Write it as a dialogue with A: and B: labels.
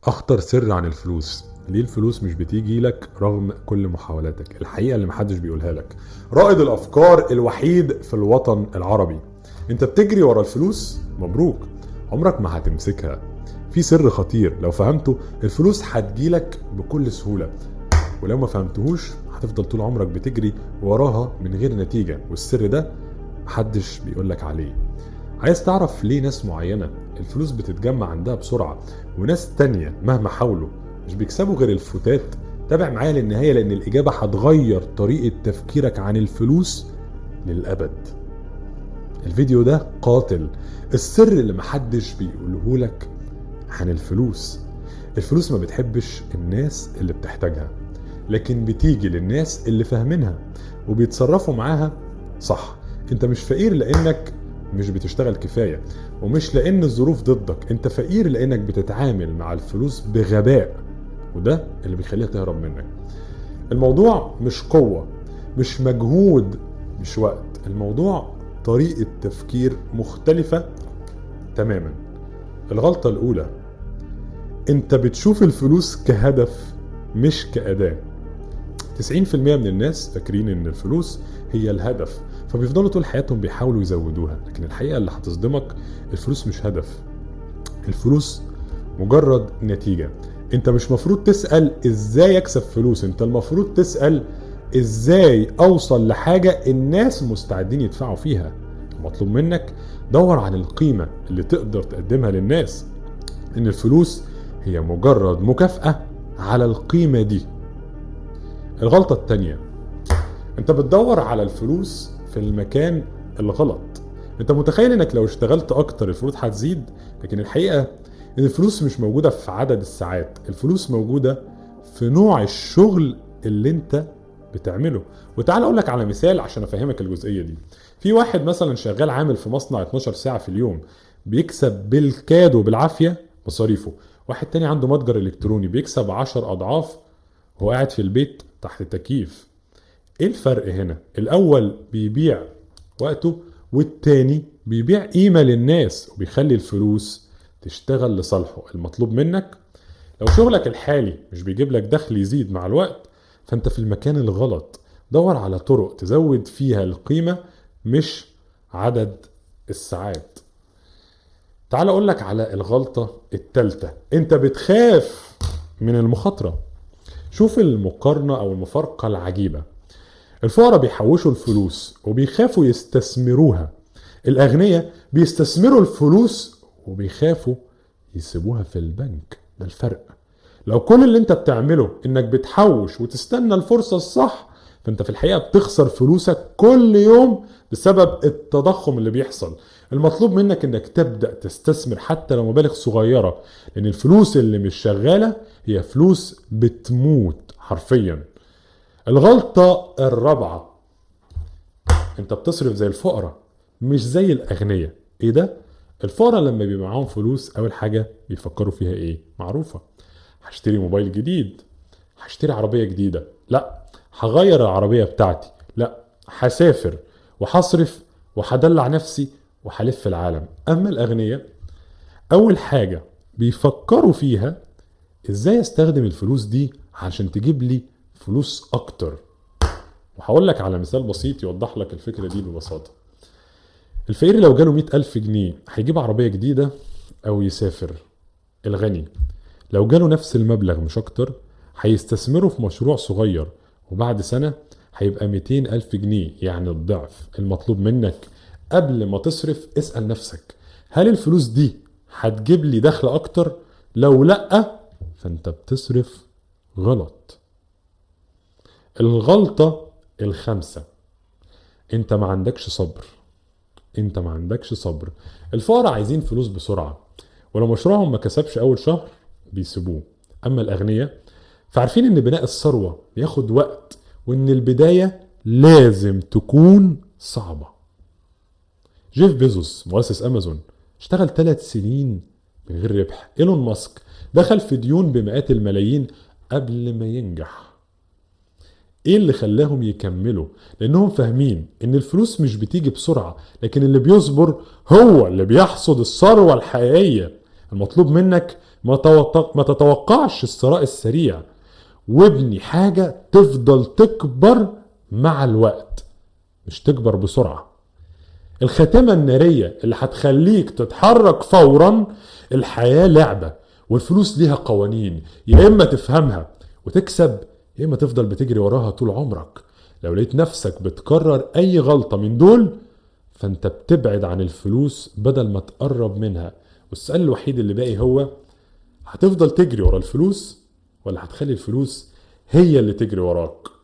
A: اخطر سر عن الفلوس. ليه الفلوس مش بتيجي لك رغم كل محاولاتك؟ الحقيقة اللي محدش بيقولها لك. رائد الافكار الوحيد في الوطن العربي. انت بتجري ورا الفلوس، مبروك، عمرك ما هتمسكها. في سر خطير لو فهمته الفلوس هتجيلك بكل سهولة، ولو ما فهمتهوش هتفضل طول عمرك بتجري وراها من غير نتيجة، والسر ده محدش بيقولك عليه. عايز تعرف ليه ناس معينة الفلوس بتتجمع عندها بسرعة وناس تانية مهما حاولوا مش بيكسبوا غير الفتات؟ تابع معايا للنهاية، لأن الإجابة هتغير طريقة تفكيرك عن الفلوس للأبد. الفيديو ده قاتل، السر اللي محدش بيقولهولك عن الفلوس. الفلوس ما بتحبش الناس اللي بتحتاجها، لكن بتيجي للناس اللي فاهمينها وبيتصرفوا معاها صح. انت مش فقير لانك مش بتشتغل كفاية، ومش لان الظروف ضدك. انت فقير لانك بتتعامل مع الفلوس بغباء، وده اللي بيخليها تهرب منك. الموضوع مش قوة، مش مجهود، مش وقت. الموضوع طريقة تفكير مختلفة تماما. الغلطة الأولى، انت بتشوف الفلوس كهدف مش كأداة. 90% من الناس فاكرين ان الفلوس هي الهدف، فبيفضلوا طول حياتهم بيحاولوا يزودوها. لكن الحقيقة اللي هتصدمك، الفلوس مش هدف، الفلوس مجرد نتيجة. انت مش مفروض تسأل ازاي اكسب فلوس، انت المفروض تسأل ازاي اوصل لحاجة الناس مستعدين يدفعوا فيها. المطلوب منك دور عن القيمة اللي تقدر تقدمها للناس، ان الفلوس هي مجرد مكافأة على القيمة دي. الغلطة التانية، انت بتدور على الفلوس في المكان الغلط. انت متخيل انك لو اشتغلت اكتر الفلوس هتزيد، لكن الحقيقة ان الفلوس مش موجودة في عدد الساعات، الفلوس موجودة في نوع الشغل اللي انت بتعمله. وتعال اقولك على مثال عشان افهمك الجزئية دي. في واحد مثلا شغال عامل في مصنع 12 ساعة في اليوم، بيكسب بالكاد وبالعافية مصاريفه. واحد تاني عنده متجر الكتروني بيكسب 10 اضعاف وهو قاعد في البيت تحت التكييف. ايه الفرق هنا؟ الاول بيبيع وقته، والتاني بيبيع قيمة للناس وبيخلي الفلوس تشتغل لصالحه. المطلوب منك، لو شغلك الحالي مش بيجيب لك دخل يزيد مع الوقت، فانت في المكان الغلط. دور على طرق تزود فيها القيمة مش عدد الساعات. تعال اقولك على الغلطة التالتة، انت بتخاف من المخاطرة. شوف المقارنة او المفارقة العجيبة. الفقراء بيحوشوا الفلوس وبيخافوا يستثمروها، الأغنياء بيستثمروا الفلوس وبيخافوا يسيبوها في البنك. ده الفرق. لو كل اللي انت بتعمله انك بتحوش وتستنى الفرصة الصح، فانت في الحقيقة بتخسر فلوسك كل يوم بسبب التضخم اللي بيحصل. المطلوب منك انك تبدأ تستثمر حتى لو مبالغ صغيرة، لان الفلوس اللي مش شغالة هي فلوس بتموت حرفيا. الغلطة الرابعة، انت بتصرف زي الفقراء مش زي الأغنياء. ايه ده؟ الفقراء لما بيبقى معاهم فلوس أول حاجة بيفكروا فيها ايه؟ معروفة. هشتري موبايل جديد، هشتري عربية جديدة، لا هغير العربية بتاعتي، لا هسافر وهصرف وهدلع نفسي وهلف العالم. أما الأغنياء أول حاجة بيفكروا فيها ازاي استخدم الفلوس دي عشان تجيب لي فلوس اكتر. وهقول لك على مثال بسيط يوضح لك الفكرة دي ببساطة. الفقير لو جاله 100,000 جنيه هيجيب عربية جديدة او يسافر. الغني لو جاله نفس المبلغ مش اكتر هيستثمره في مشروع صغير، وبعد سنة هيبقى 200,000 جنيه، يعني الضعف. المطلوب منك قبل ما تصرف اسأل نفسك، هل الفلوس دي هتجيب لي دخل اكتر؟ لو لأ، فانت بتصرف غلط. الغلطة الخامسة، انت ما عندكش صبر. انت ما عندكش صبر. الفقراء عايزين فلوس بسرعة، ولو مشروعهم ما كسبش اول شهر بيسيبوه. اما الاغنياء فعارفين ان بناء الثروة بياخد وقت، وان البداية لازم تكون صعبة. جيف بيزوس مؤسس امازون اشتغل 3 سنين من غير ربح. ايلون ماسك دخل في ديون بمئات الملايين قبل ما ينجح. ايه اللي خلاهم يكملوا؟ لانهم فاهمين ان الفلوس مش بتيجي بسرعة، لكن اللي بيصبر هو اللي بيحصد الثروة الحقيقية. المطلوب منك ما تتوقعش الثراء السريع، وابني حاجة تفضل تكبر مع الوقت، مش تكبر بسرعة. الخاتمة النارية اللي هتخليك تتحرك فورا. الحياة لعبة، والفلوس ليها قوانين، يا إما تفهمها وتكسب، يا إما تفضل بتجري وراها طول عمرك. لو لقيت نفسك بتكرر أي غلطة من دول، فأنت بتبعد عن الفلوس بدل ما تقرب منها. والسؤال الوحيد اللي باقي هو: هتفضل تجري ورا الفلوس، ولا هتخلي الفلوس هي اللي تجري وراك؟